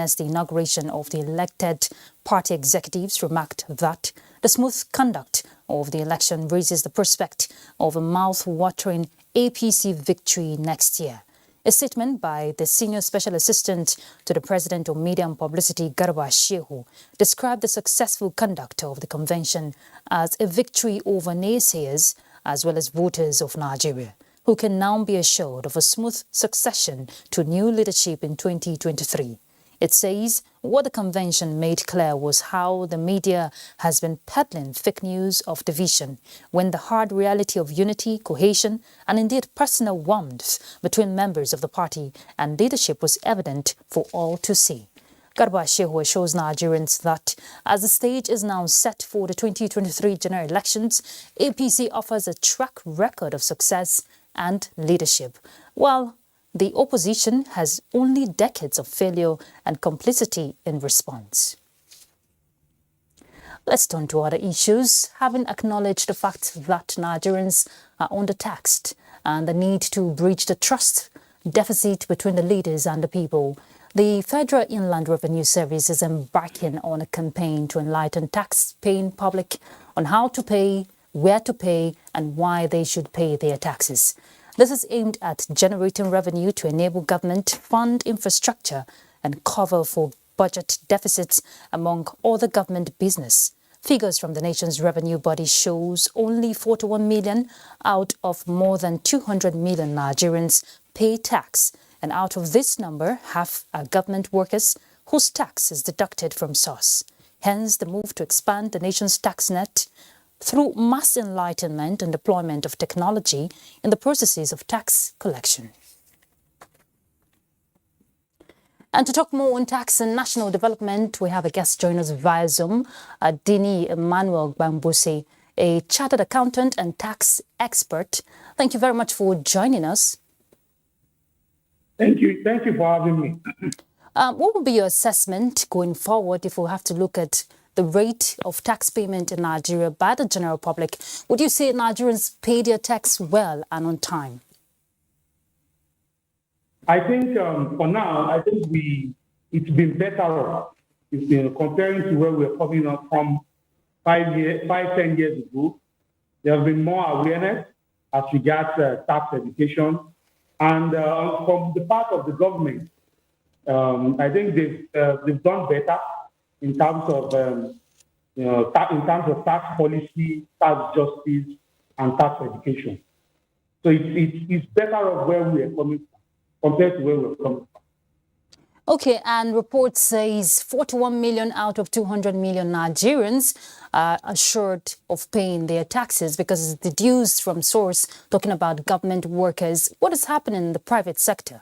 witnessed the inauguration of the elected party executives, remarked that the smooth conduct of the election raises the prospect of a mouth-watering APC victory next year. A statement by the Senior Special Assistant to the President of Media and Publicity, Garba Shehu, described the successful conduct of the convention as a victory over naysayers as well as voters of Nigeria, who can now be assured of a smooth succession to new leadership in 2023. It says what the convention made clear was how the media has been peddling fake news of division when the hard reality of unity, cohesion, and indeed personal warmth between members of the party and leadership was evident for all to see. Garba Shehu assures Nigerians that as the stage is now set for the 2023 general elections, APC offers a track record of success and leadership, while the opposition has only decades of failure and complicity in response. Let's turn to other issues. Having acknowledged the fact that Nigerians are undertaxed and the need to bridge the trust deficit between the leaders and the people, the Federal Inland Revenue Service is embarking on a campaign to enlighten tax-paying public on how to pay, where to pay, and why they should pay their taxes. This is aimed at generating revenue to enable government to fund infrastructure and cover for budget deficits, among other government business. Figures from the nation's revenue body shows only 41 million out of more than 200 million Nigerians pay tax, and out of this number, half are government workers whose tax is deducted from source. Hence, the move to expand the nation's tax net through mass enlightenment and deployment of technology in the processes of tax collection. And to talk more on tax and national development, we have a guest join us via Zoom, Dini Emmanuel Bambuse, a chartered accountant and tax expert. Thank you very much for joining us. Thank you. Thank you for having me. What would be your assessment going forward if we have to look at the rate of tax payment in Nigeria by the general public? Would you say Nigerians pay their tax well and on time? I think for now, I think it's been better. It's been comparing to where we're coming up from 10 years ago. There has been more awareness as regards tax education, and from the part of the government, I think they've done better in terms of in terms of tax policy, tax justice, and tax education. So it's better of where we are coming from compared to where we're coming from. Okay, and report says 41 million out of 200 million Nigerians are assured of paying their taxes because it's deduced from source, talking about government workers. What is happening in the private sector?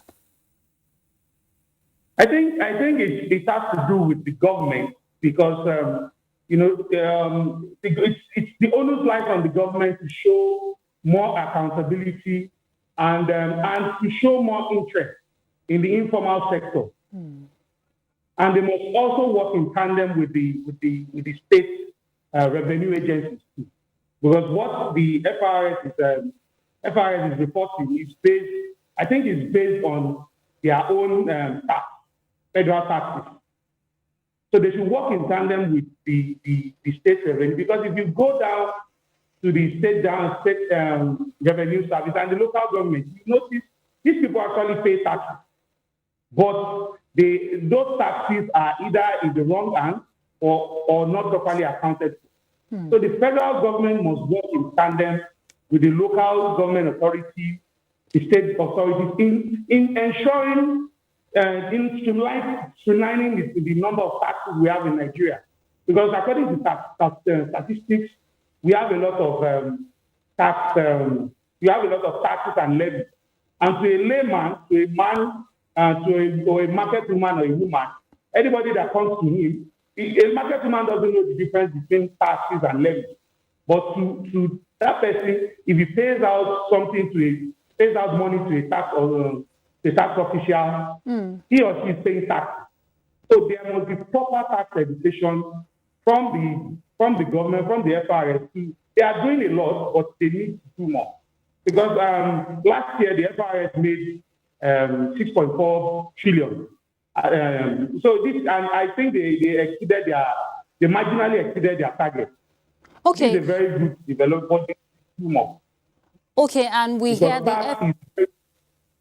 I think it has to do with the government because it's the onus lies on the government to show more accountability and to show more interest in the informal sector. And they must also work in tandem with the state revenue agencies too. Because what the FRS is reporting is based on their own federal taxes. So they should work in tandem with the state revenue, because if you go down to the state revenue service and the local government, you notice these people actually pay taxes, but those taxes are either in the wrong hands or not properly accounted for. So the federal government must work in tandem with the local government authorities, the state authorities, in ensuring in streamlining the number of taxes we have in Nigeria. Because according to statistics, we have a lot of taxes and levies. And to a layman, to a man, to a market woman or a woman, anybody that comes to him, a market woman doesn't know the difference between taxes and levies. But to that person, if he pays out money to a tax or the tax official, he or she is paying tax. So there must be proper tax education from the government, from the FRS. They are doing a lot, but they need to do more. Because last year, the FRS made 6.4 trillion So this, and I think they marginally exceeded their target. This is Okay. a very good development. Okay, and we hear Because the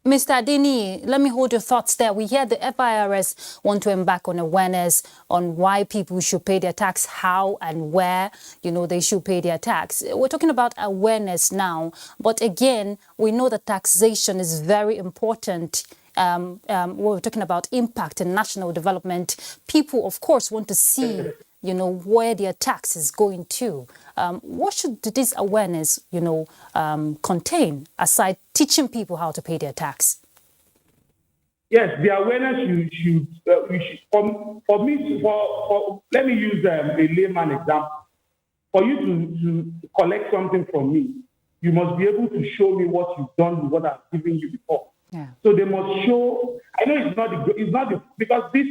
Mr. Adeni, let me hold your thoughts there. We hear the FIRS want to embark on awareness on why people should pay their tax, how and where, they should pay their tax. We're talking about awareness now, but again, we know that taxation is very important. We're talking about impact and national development. People, of course, want to see where their tax is going to. What should this awareness, contain, aside teaching people how to pay their tax? Yes, the awareness you should for me, let me use a layman example. For you to collect something from me, you must be able to show me what you've done with what I've given you before. Yeah. So they must show. I know it's not the because this.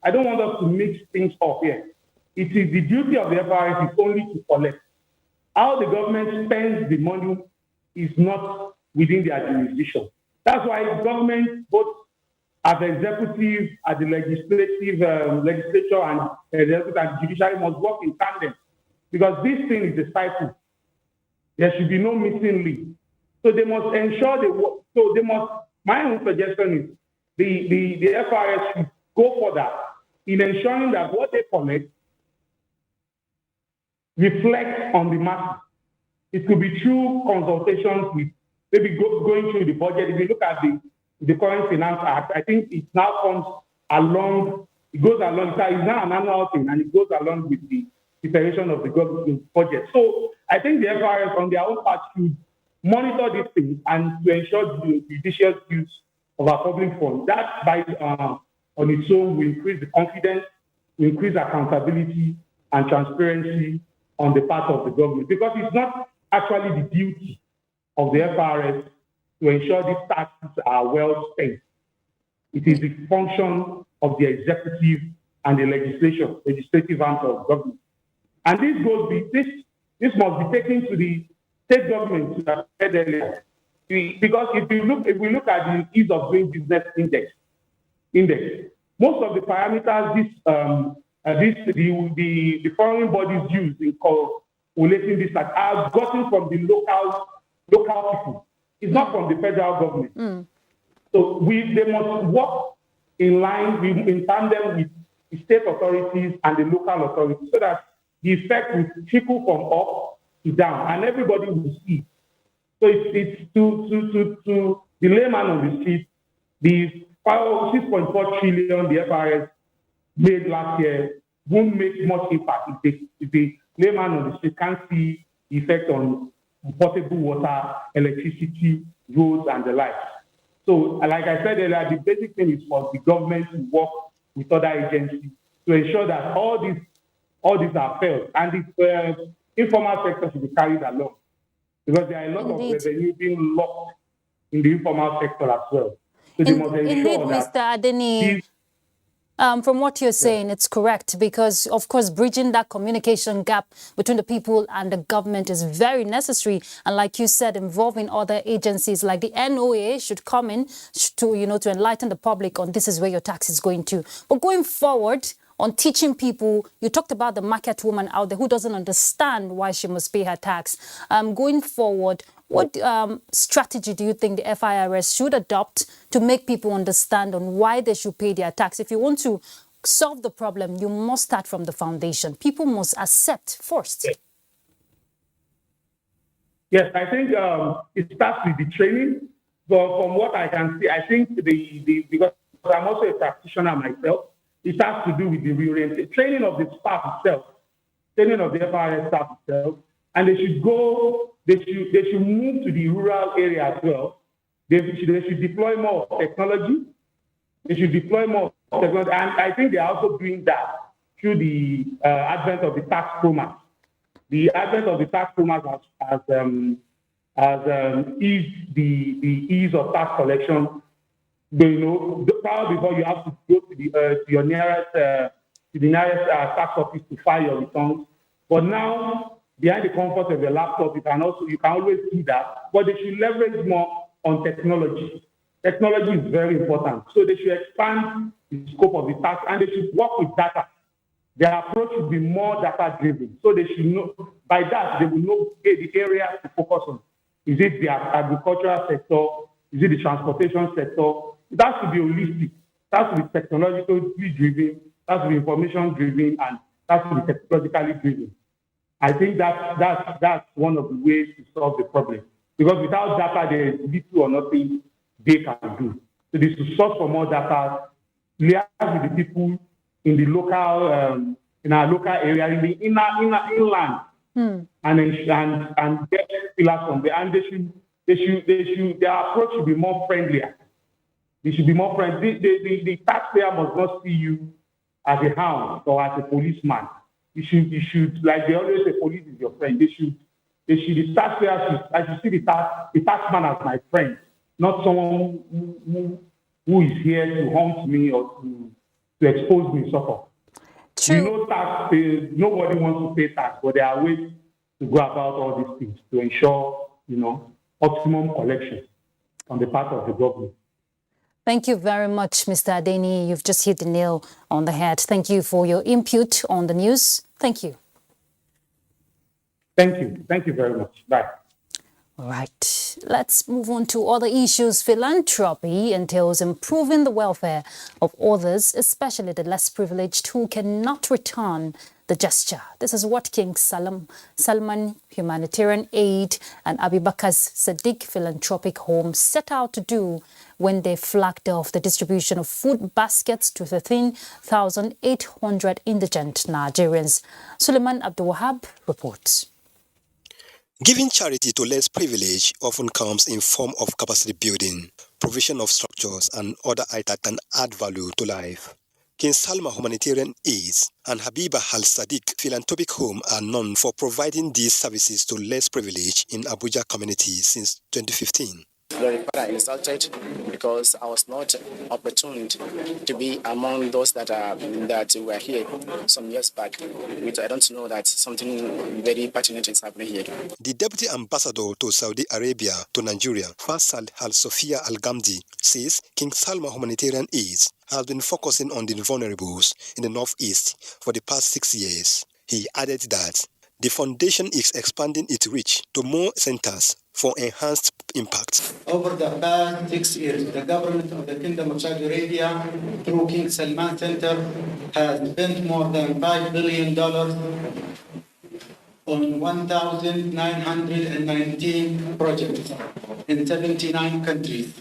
I don't want us to mix things up here. It is the duty of the FIRS is only to collect. How the government spends the money is not within their jurisdiction. That's why government, both at the executive, at the legislature, and the judiciary must work in tandem, because this thing is a cycle. There should be no missing link. So they must ensure they work. So they must. My own suggestion is the FIRS should go for that in ensuring that what they collect reflects on the masses. It could be through consultations with maybe going through the budget. If you look at the current Finance Act, I think it now comes along. It goes along. It's now an annual thing, and it goes along with the preparation of the government budget. So I think the FIRS on their own part should monitor these things and to ensure the judicious use of our public funds. That by on its own will increase the confidence, will increase accountability and transparency on the part of the government, because it's not actually the duty of the FIRS to ensure these taxes are well spent. It is the function of the executive and the legislative arms of government. And this must be taken to the state government, as I said earlier. Because if we look at the ease of doing business index, most of the parameters the foreign bodies use in calculating this tax are gotten from the local people. It's not from the federal government. So they must work in tandem with the state authorities and the local authorities, so that the effect will trickle from up to down, and everybody will see. So it's to the layman on the street, the 6.4 trillion the FIRS made last year won't make much impact if the layman on the street can't see the effect on potable water, electricity, roads, and the like. So, like I said earlier, the basic thing is for the government to work with other agencies to ensure that all these are fair, and the informal sector should be carried along, because there are a lot of revenue being locked in the informal sector as well. So they must ensure that Mr. Adeni, from what you're saying, it's correct, because, of course, bridging that communication gap between the people and the government is very necessary. And like you said, involving other agencies like the NOA should come in to enlighten the public on this is where your tax is going to. But going forward, on teaching people, you talked about the market woman out there who doesn't understand why she must pay her tax. Going forward, what strategy do you think the FIRS should adopt to make people understand on why they should pay their tax? If you want to solve the problem, you must start from the foundation. People must accept first. Yes, I think it starts with the training. But from what I can see, I think because I'm also a practitioner myself, it has to do with the reorientation, training of the staff itself, training of the FIRS staff itself, and they should move to the rural area as well. They should deploy more technology. And I think they are also doing that through the advent of the tax promas. The advent of the tax promas has eased the ease of tax collection. Probably before you have to go to your nearest tax office to file your returns. But now, behind the comfort of your laptop, you can always do that. But they should leverage more on technology technology is very important. So they should expand the scope of the task and they should work with data. Their approach should be more data-driven. So they should know, by that, they will know the areas to focus on. Is it the agricultural sector? Is it the transportation sector? It has to be holistic. It has to be technologically driven. It has to be information-driven, and it has to be technologically driven. I think that's one of the ways to solve the problem. Because without data, there is little or nothing they can do. So they should source for more data, liaise with the people in the local, in our local area, in the inland, and get pillars from there. And their approach should be more friendlier. They should be more friendly. The taxpayer must not see you as a hound or as a policeman. You should, like they always say, police is your friend. The taxpayer should see the taxman as my friend, not someone who is here to haunt me or to expose me, so forth. We know tax, nobody wants to pay tax, but there are ways to go about all these things to ensure, optimum collection on the part of the government. Thank you very much, Mr. Adeni. You've just hit the nail on the head. Thank you for your input on the news. Thank you. Thank you. Thank you very much. Bye. All right, let's move on to other issues. Philanthropy entails improving the welfare of others, especially the less privileged who cannot return the gesture. This is what King Salman Humanitarian Aid and Abubakar's Sadiq Philanthropic Home set out to do when they flagged off the distribution of food baskets to 13,800 indigent Nigerians. Suleiman Abdulwahab reports. Giving charity to less privileged often comes in form of capacity building, provision of structures and other items that can add value to life. King Salman Humanitarian Aid and Habiba Al Sadiq Philanthropic Home are known for providing these services to less privileged in Abuja community since 2015. Very quite insulted because I was not opportune to be among those that were here some years back. Which I don't know that something very pertinent is happening here. The Deputy Ambassador to Saudi Arabia to Nigeria, Faisal Al Sofia Al Gamdi, says King Salman Humanitarian Aid has been focusing on the vulnerables in the Northeast for the past 6 years. He added that the foundation is expanding its reach to more centers for enhanced impact. Over the past 6 years, the government of the Kingdom of Saudi Arabia, through King Salman Center, has spent more than $5 billion on 1,919 projects in 79 countries.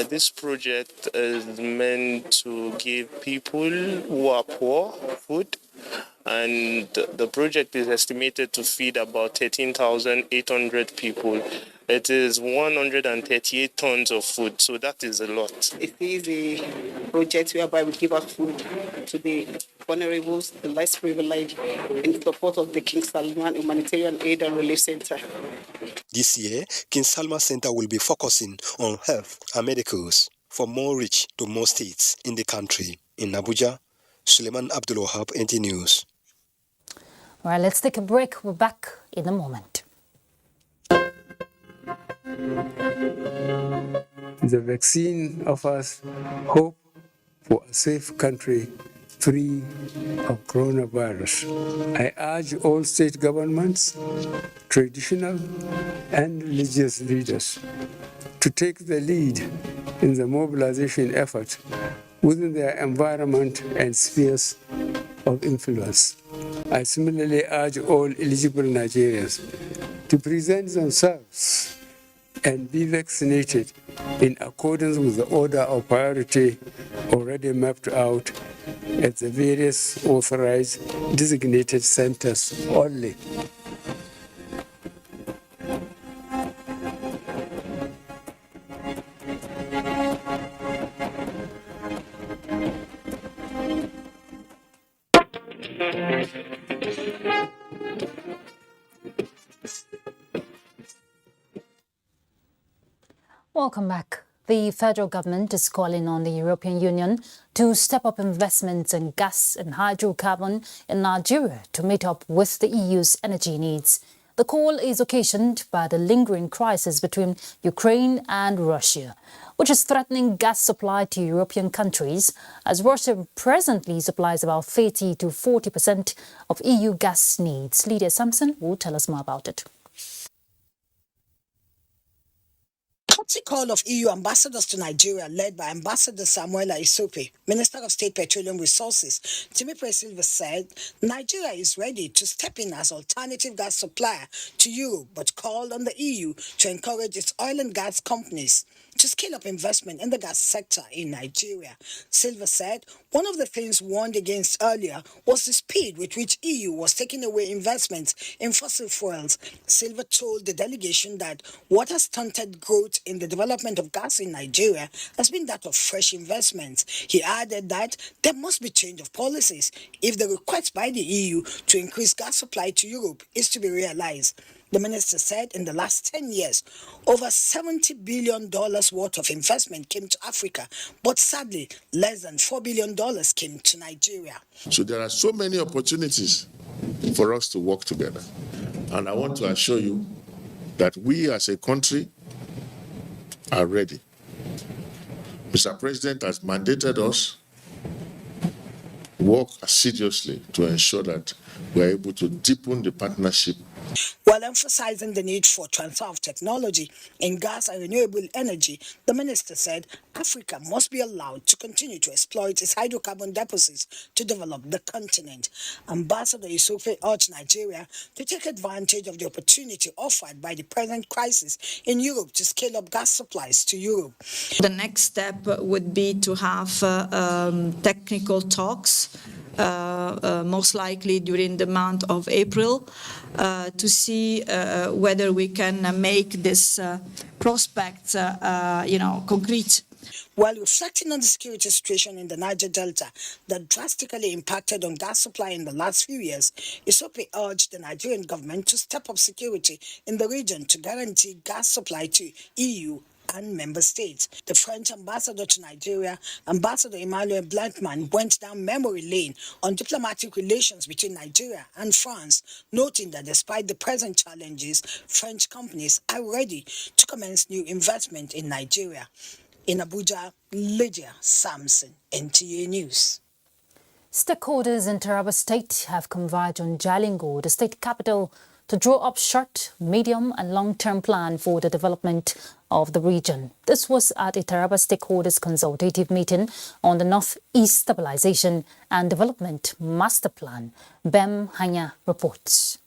This project is meant to give people who are poor food, and the project is estimated to feed about 13,800 people. It is 138 tons of food, so that is a lot. It is a project whereby we give out food to the vulnerables, the less privileged, in support of the King Salman Humanitarian Aid and Relief Center. This year, King Salman Center will be focusing on health and medicals for more reach to more states in the country. In Abuja, Suleiman Abdulwahab, NT News. All right, let's take a break. We're back in a moment. The vaccine offers hope for a safe country free of coronavirus. I urge all state governments, traditional and religious leaders to take the lead in the mobilization effort within their environment and spheres of influence. I similarly urge all eligible Nigerians to present themselves and be vaccinated in accordance with the order of priority already mapped out at the various authorized designated centers only. Welcome back. The federal government is calling on the European Union to step up investments in gas and hydrocarbon in Nigeria to meet up with the EU's energy needs. The call is occasioned by the lingering crisis between Ukraine and Russia, which is threatening gas supply to European countries, as Russia presently supplies about 30 to 40% of EU gas needs. Lydia Sampson will tell us more about it. The call of EU ambassadors to Nigeria, led by Ambassador Samuela Isope, Minister of State Petroleum Resources, Timothy Silva said Nigeria is ready to step in as alternative gas supplier to Europe, but called on the EU to encourage its oil and gas companies to scale up investment in the gas sector in Nigeria. Silva said one of the things warned against earlier was the speed with which EU was taking away investments in fossil fuels. Silva told the delegation that what has stunted growth in the development of gas in Nigeria has been that of fresh investments. He added that there must be change of policies if the request by the EU to increase gas supply to Europe is to be realized. The minister said in the last 10 years, over $70 billion worth of investment came to Africa, but sadly, less than $4 billion came to Nigeria. So there are so many opportunities for us to work together. And I want to assure you that we as a country are ready. Mr. President has mandated us to work assiduously to ensure that we are able to deepen the partnership. While emphasizing the need for transfer of technology in gas and renewable energy, the minister said Africa must be allowed to continue to exploit its hydrocarbon deposits to develop the continent. Ambassador Isofe urged Nigeria to take advantage of the opportunity offered by the present crisis in Europe to scale up gas supplies to Europe. The next step would be to have technical talks, most likely during the month of April, to see whether we can make this prospect, concrete. While reflecting on the security situation in the Niger Delta that drastically impacted on gas supply in the last few years, Isope urged the Nigerian government to step up security in the region to guarantee gas supply to EU and member states. The French ambassador to Nigeria, Ambassador Emmanuel Blankman, went down memory lane on diplomatic relations between Nigeria and France, noting that despite the present challenges, French companies are ready to commence new investment in Nigeria. In Abuja, Lydia Sampson, NTA News. Stakeholders in Taraba State have converged on Jalingo, the state capital, to draw up short, medium and long-term plan for the development of the region. This was at a Taraba Stakeholders Consultative meeting on the North-East Stabilization and Development Master Plan. Bem Hanya reports.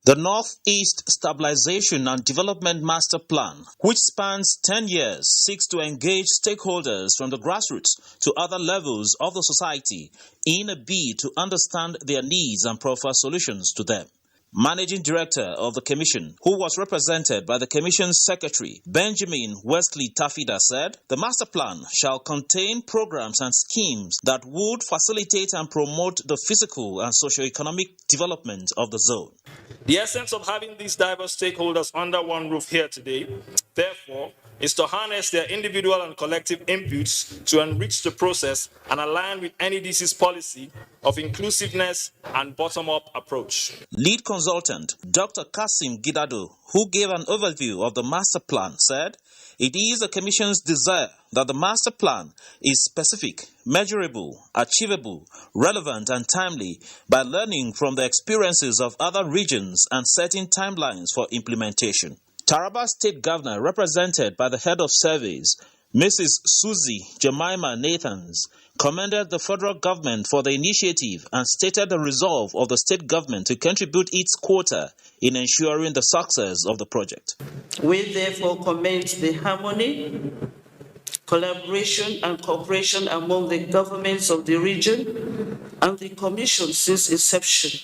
The North-East Stabilization and Development Master Plan, which spans 10 years, seeks to engage stakeholders from the grassroots to other levels of the society in a bid to understand their needs and proffer solutions to them. Managing Director of the Commission, who was represented by the Commission's Secretary, Benjamin Wesley Tafida, said the master plan shall contain programs and schemes that would facilitate and promote the physical and socio-economic development of the zone. The essence of having these diverse stakeholders under one roof here today, therefore, is to harness their individual and collective inputs to enrich the process and align with NEDC's policy of inclusiveness and bottom-up approach. Lead consultant Dr. Kasim Gidado, who gave an overview of the master plan, said it is the Commission's desire that the master plan is specific, measurable, achievable, relevant and timely by learning from the experiences of other regions and setting timelines for implementation. Taraba State Governor, represented by the head of service, Mrs. Susie Jemima Nathans, commended the federal government for the initiative and stated the resolve of the state government to contribute its quota in ensuring the success of the project. We therefore commend the harmony, collaboration and cooperation among the governments of the region and the Commission since inception.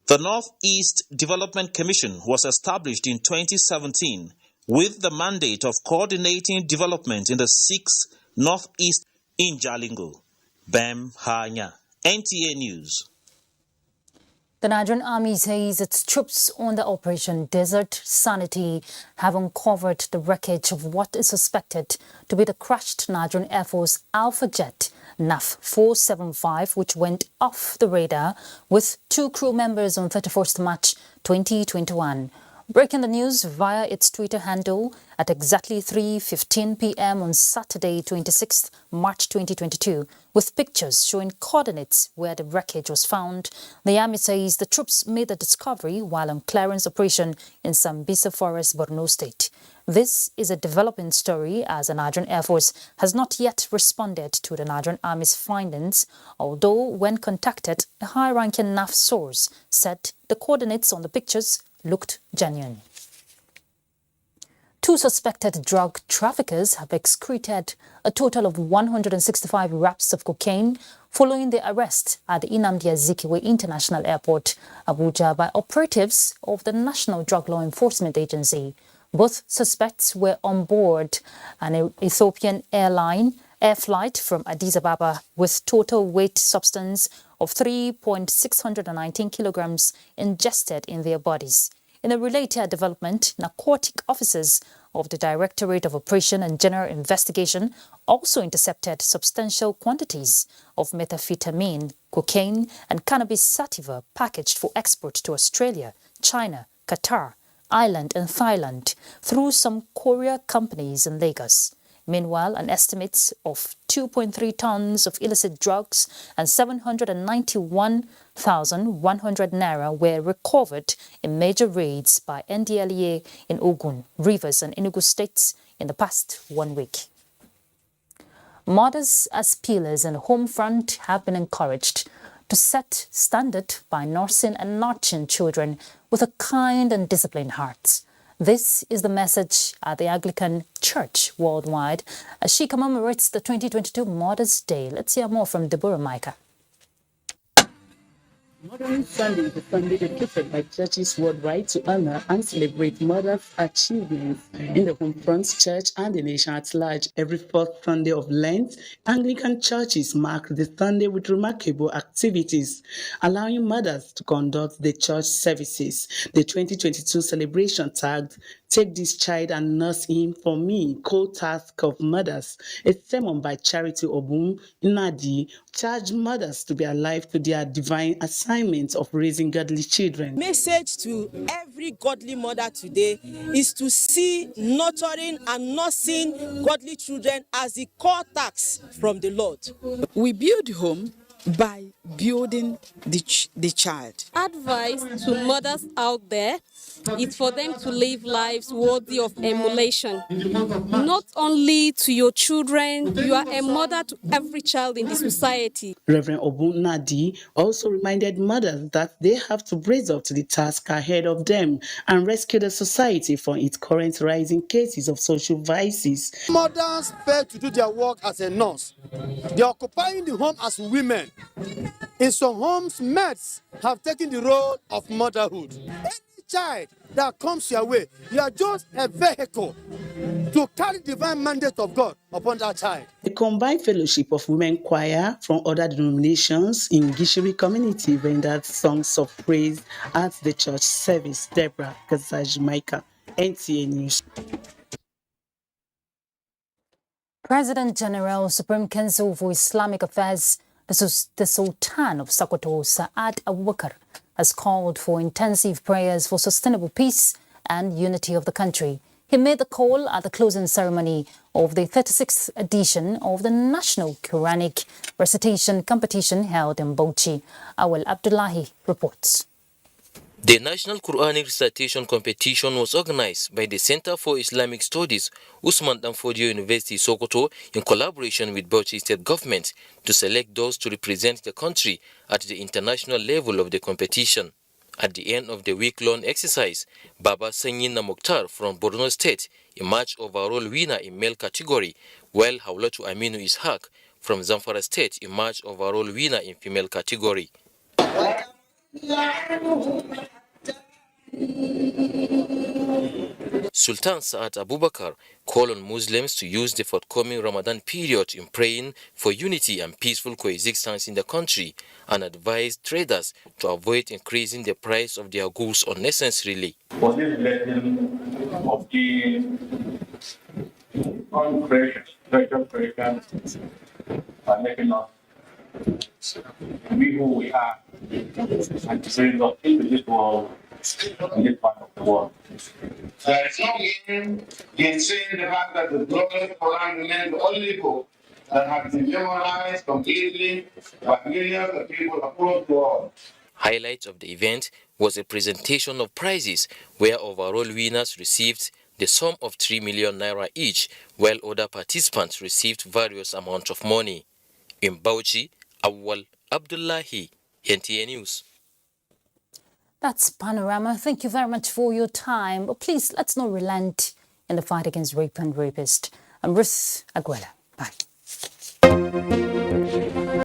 The North-East Development Commission was established in 2017 with the mandate of coordinating development in the 6 North-East in Jalingo. Bem Hanya, NTA News. The Nigerian Army says its troops under Operation Desert Sanity have uncovered the wreckage of what is suspected to be the crashed Nigerian Air Force Alpha jet NAF 475, which went off the radar with 2 crew members on 31st March 2021. Breaking the news via its Twitter handle at exactly 3:15 p.m. on Saturday, 26th March 2022, with pictures showing coordinates where the wreckage was found. The army says the troops made the discovery while on clearance operation in Sambisa Forest, Borno State. This is a developing story as the Nigerian Air Force has not yet responded to the Nigerian Army's findings, although when contacted, a high-ranking NAF source said the coordinates on the pictures looked genuine. 2 suspected drug traffickers have excreted a total of 165 wraps of cocaine following the arrest at the Nnamdi Azikiwe International Airport, Abuja, by operatives of the National Drug Law Enforcement Agency. Both suspects were on board an Ethiopian air flight from Addis Ababa with total weight substance of 3.619 kilograms ingested in their bodies. In a related development, narcotic officers of the Directorate of Operation and General Investigation also intercepted substantial quantities of methamphetamine, cocaine, and cannabis sativa packaged for export to Australia, China, Qatar, Ireland, and Thailand through some courier companies in Lagos. Meanwhile, an estimate of 2.3 tons of illicit drugs and 791,100 naira were recovered in major raids by NDLEA in Ogun, Rivers, and Enugu states in the past 1 week. Mothers as pillars in the home front have been encouraged to set standard by nursing and nurturing children with a kind and disciplined heart. This is the message at the Anglican Church worldwide as she commemorates the 2022 Mother's Day. Let's hear more from Deborah Micah. Modern Sunday is a Sunday dedicated by churches worldwide to honor and celebrate mothers' achievements in the home front, church, and the nation at large. Every fourth Sunday of Lent, Anglican churches mark the Sunday with remarkable activities, allowing mothers to conduct the church services. The 2022 celebration tagged "Take this child and nurse him for me, co-task of mothers," a sermon by Charity Obum Nnadi, charged mothers to be alive to their divine assignment of raising godly children. Message to every godly mother today is to see nurturing and nursing godly children as the core task from the Lord. We build home by building the child. Advice to mothers out there is for them to live lives worthy of emulation. Not only to your children, you are a mother to every child in the society. Reverend Obun Nadi also reminded mothers that they have to brace up to the task ahead of them and rescue the society from its current rising cases of social vices. Mothers fail to do their work as a nurse. They are occupying the home as women. In some homes, maids have taken the role of motherhood. Any child that comes your way, you are just a vehicle to carry the divine mandate of God upon that child. The combined fellowship of women choir from other denominations in Gishiri community rendered songs of praise at the church service. Deborah Jamaica, NTA News. President General Supreme Council for Islamic Affairs, the Sultan of Sokoto, Saad Abubakar, has called for intensive prayers for sustainable peace and unity of the country. He made the call at the closing ceremony of the 36th edition of the National Quranic Recitation Competition held in Bauchi. Awal Abdullahi reports. The National Quranic Recitation Competition was organized by the Center for Islamic Studies, Usman Danfodio University, Sokoto, in collaboration with Bauchi State Government to select those to represent the country at the international level of the competition. At the end of the week-long exercise, Baba Sanyina Mokhtar from Borno State emerged overall winner in male category, while Hawlatu Aminu Ishaq from Zamfara State emerged overall winner in female category. Sultan Saad Abubakar called on Muslims to use the forthcoming Ramadan period in praying for unity and peaceful coexistence in the country and advised traders to avoid increasing the price of their goods unnecessarily. For this blessing of the treasure creation by making us be who we are and to bring us into this world, in this part of the world. There is no gain in saying the fact that the global Quran remains the only book that has been memorized completely by millions of people across the world. Highlights of the event was a presentation of prizes where overall winners received the sum of 3 million naira each, while other participants received various amounts of money. In Bauchi, Awal Abdullahi, NTA News. That's Panorama. Thank you very much for your time. But please, let's not relent in the fight against rape and rapists. I'm Ruth Aguela. Bye.